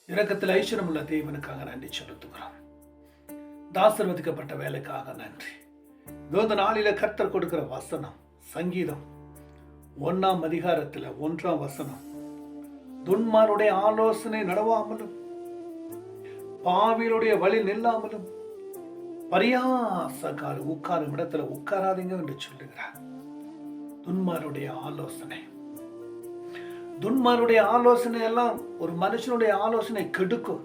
இரக்கத்தில் ஐஸ்வரமுள்ள தேவனுக்காக நன்றி செலுத்துகிறோம். தாசர்வதிக்கப்பட்ட வேலைக்காக நன்றி. இந்த நாளில கர்த்தர் கொடுக்கிற வசனம் சங்கீதம் 1ஆம் அதிகாரத்தில் 1ஆம் வசனம். துன்மாருடைய ஆலோசனை நடவாமலும் பாவிகளுடைய வழி நில்லாமலும் பரியாசக்கார உட்காரும் இடத்துல உட்காராதீங்க என்று சொல்லுகிறார். துன்மாருடைய ஆலோசனை துன்மாருடைய ஆலோசனை எல்லாம் ஒரு மனுஷனுடைய ஆலோசனை கெடுக்கும்.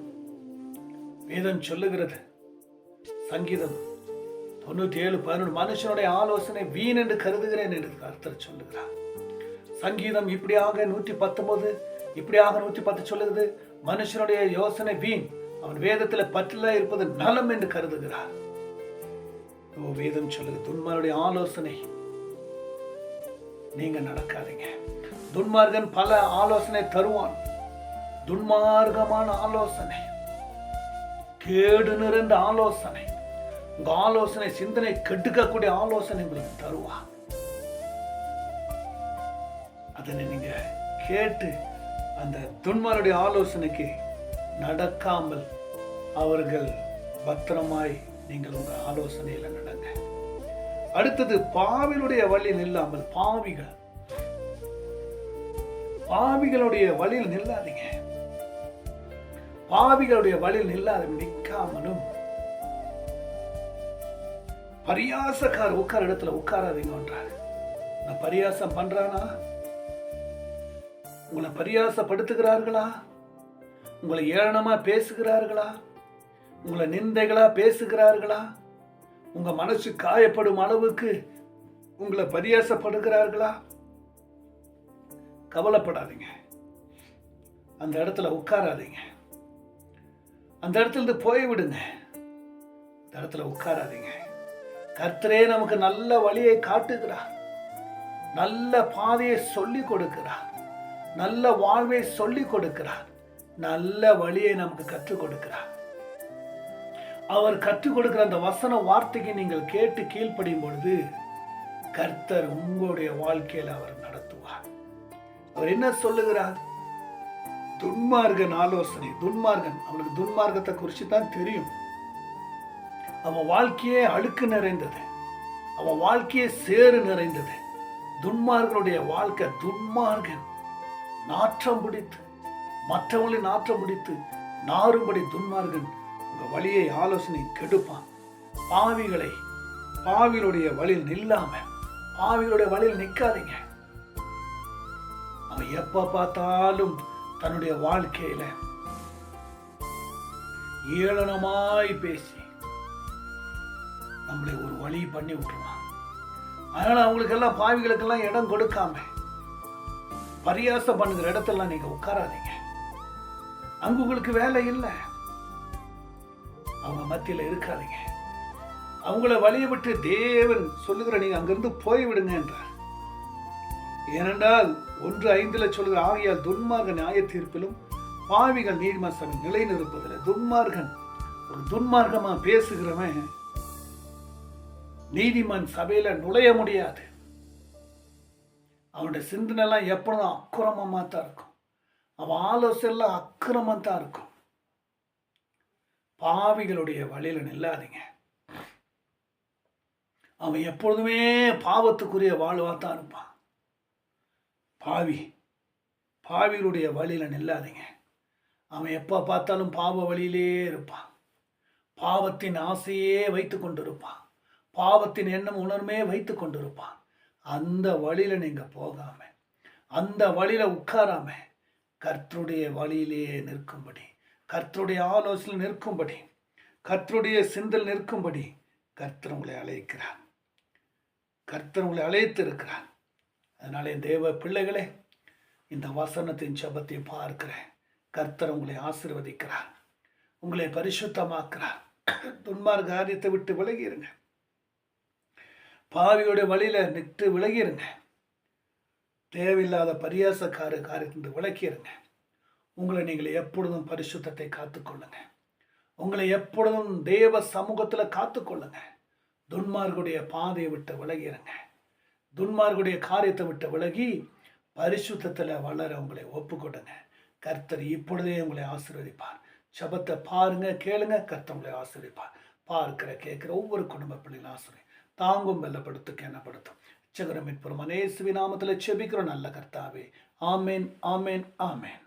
வேதம் சொல்லுகிறது சங்கீதம் 97:11 மனுஷனுடைய ஆலோசனை வீண் என்று கருதுகிறேன் என்று கர்த்தர் சொல்லுகிறார். சங்கீதம் இப்படியாக 119 இப்படியாக 110 சொல்லுகிறது, மனுஷனுடைய யோசனை வீண், அவன் வேதத்தில் பற்றில இருப்பது நலம் என்று கருதுகிறார். வேதம் சொல்லுது துன்மாருடைய ஆலோசனை நீங்க நடக்காதீங்க. துன்மார்கன் பல ஆலோசனை தருவான். துன்மார்க்கமான ஆலோசனை, கேடு நிறைந்த ஆலோசனை, உங்க ஆலோசனை சிந்தனை கெடுக்கக்கூடிய ஆலோசனை உங்களுக்கு தருவான். அதனை நீங்க கேட்டு அந்த துன்மாருடைய ஆலோசனைக்கு நடக்காமல் அவர்கள் பத்திரமாய் நீங்கள் உங்க ஆலோசனையில நடங்க. அடுத்தது பாவிகளுடைய வழி நில்லாமல் பாவிகளுடைய வழியில் நில்லாதீங்க. பாவிகளுடைய வழியில் நிற்காமலும் பரியாசக்கார உட்கார இடத்துல உட்காராதீங்கன்றாரு. நான் பரியாசம் பண்றானா? உங்களை பரியாசப்படுத்துகிறார்களா? உங்களை ஏளனமா பேசுகிறார்களா? உங்களை நிந்தைகளா பேசுகிறார்களா? உங்க மனசு காயப்படும் அளவுக்கு உங்களை பரியாசப்படுகிறார்களா? கவலைப்படாதீங்க. அந்த இடத்துல உட்காராதீங்க. அந்த இடத்துல இருந்து போய்விடுங்க. அந்த இடத்துல உட்காராதீங்க. கர்த்தரே நமக்கு நல்ல வழியை காட்டுகிறார். நல்ல பாதையை சொல்லி கொடுக்கிறார். நல்ல வாழ்வை சொல்லி கொடுக்கிறார். நல்ல வழியை நமக்கு கற்றுக் கொடுக்கிறார். அவர் கற்றுக் கொடுக்கிற அந்த வசன வார்த்தைக்கு நீங்கள் கேட்டு கீழ்ப்படியும் பொழுது கர்த்தர் உங்களுடைய வாழ்க்கையில் அவர் நடத்துவார். அவர் என்ன சொல்லுகிறார்? துன்மார்கன் ஆலோசனை. துன்மார்கன், அவனுக்கு துன்மார்க்கத்தை குறித்து தான் தெரியும். அவன் வாழ்க்கையே அழுக்கு நிறைந்தது, அவன் வாழ்க்கையே சேறு நிறைந்தது. துன்மார்கனுடைய வாழ்க்கை, துன்மார்கன் நாற்றம் பிடித்து மற்றவங்களை நாற்றம் பிடித்து நாறும்படி துன்மார்கன் உங்க வழியை ஆலோசனை கெடுப்பான். பாவிகளுடைய வழியில் நில்லாம பாவிகளுடைய வழியில் நிற்காதீங்க. அவன் எப்ப பார்த்தாலும் தன்னுடைய வாழ்க்கையில ஏளனமாய் பேசி நம்மளை ஒரு வழி பண்ணி விட்டுருவான். அதனால அவங்களுக்கெல்லாம் பாவிகளுக்கெல்லாம் இடம் கொடுக்காம பரியாசம் பண்ணுகிற இடத்துல நீங்க உட்காராதீங்க. அங்கு உங்களுக்கு வேலை இல்லை. அவங்க மத்தியில இருக்காதீங்க. அவங்கள வழியை விட்டு தேவன் சொல்லுகிற நீங்க அங்கிருந்து போய்விடுங்க என்றார். ஏனென்றால் 1:5 சொல்லுகிற, ஆகையால் துன்மார்கன் நியாய தீர்ப்பிலும் பாவிகள் நீதிமன்ற சபை நிலை நிற்பதில். துன்மார்கன், ஒரு துன்மார்க்கமா பேசுகிறவன் நீதிமன்ற சபையில நுழைய முடியாது. அவனுடைய சிந்தனை எல்லாம் எப்பொழுதும் அக்கிரமமா தான் இருக்கும். அவன் ஆலோசனை எல்லாம் அக்கிரமா தான் இருக்கும். பாவிகளுடைய வழியில நில்லாதீங்க. அவன் எப்பொழுதுமே பாவத்துக்குரிய வாழ்வா தான் இருப்பான். பாவிகளுடைய வழியில நில்லாதீங்க. அவன் எப்ப பார்த்தாலும் பாவ வழியிலே இருப்பான். பாவத்தின் ஆசையே வைத்து கொண்டிருப்பான். பாவத்தின் எண்ணம் உணர்மே வைத்து கொண்டிருப்பான். அந்த வழியில நீங்க போகாம, அந்த வழியில உட்காராம, கர்த்தருடைய வழியிலே நிற்கும்படி, கர்த்தருடைய ஆலோசனை நிற்கும்படி, கர்த்தருடைய சிந்தல் நிற்கும்படி கர்த்தர் உங்களை அழைக்கிறார். கர்த்தர் உங்களை அழைத்து இருக்கிறார். அதனால என் தேவ பிள்ளைகளே, இந்த வசனத்தின் ஜெபத்தை பார்க்கிறேன். கர்த்தர் உங்களை ஆசீர்வதிக்கிறார், உங்களை பரிசுத்தமாக்குறார். துன்மார்க்க காரியத்தை விட்டு விலகிருங்க. பாவியோட வழியில நின்று விலகிருங்க. தேவையில்லாத பரியாசக்கார காரியத்திலிருந்து விலக்கிருங்க. உங்களை நீங்கள் எப்பொழுதும் பரிசுத்தத்தை காத்துக்கொள்ளுங்க. உங்களை எப்பொழுதும் தேவ சமூகத்தில் காத்துக்கொள்ளுங்க. துன்மார்க்குடைய பாதையை விட்டு விலகிருங்க. துன்மார்க்குடைய காரியத்தை விட்டு விலகி பரிசுத்தத்தில் வளர உங்களை ஒப்பு கொடுங்க. கர்த்தர் இப்பொழுதே உங்களை ஆசீர்வதிப்பார். ஜெபத்தை பாருங்க, கேளுங்க, கர்த்தர் உங்களை ஆசீர்வதிப்பார். பார்க்கிற கேட்கிற ஒவ்வொரு குடும்ப பிள்ளைகளும் ஆசீர்வதி தாங்கும் வெல்லப்படுத்தும் கேணப்படுத்தும். ரட்சகரும் மீட்பரும் இயேசுவின் நாமத்தில் ஜெபிக்கிறோம் நல்ல கர்த்தாவே. ஆமென், ஆமென், ஆமென்.